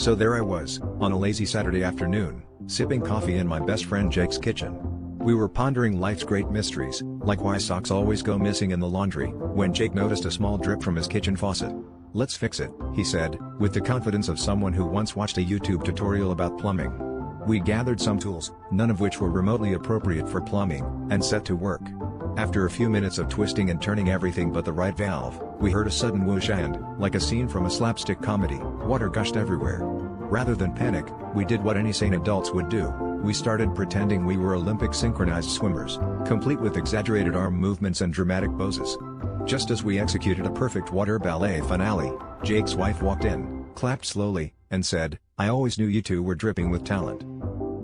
So there I was, on a lazy Saturday afternoon, sipping coffee in my best friend Jake's kitchen. We were pondering life's great mysteries, like why socks always go missing in the laundry, when Jake noticed a small drip from his kitchen faucet. "Let's fix it," he said, with the confidence of someone who once watched a YouTube tutorial about plumbing. We gathered some tools, none of which were remotely appropriate for plumbing, and set to work. After a few minutes of twisting and turning everything but the right valve, we heard a sudden whoosh and, like a scene from a slapstick comedy, water gushed everywhere. Rather than panic, we did what any sane adults would do. We started pretending we were Olympic synchronized swimmers, complete with exaggerated arm movements and dramatic poses. Just as we executed a perfect water ballet finale, Jake's wife walked in, clapped slowly, and said, "I always knew you two were dripping with talent."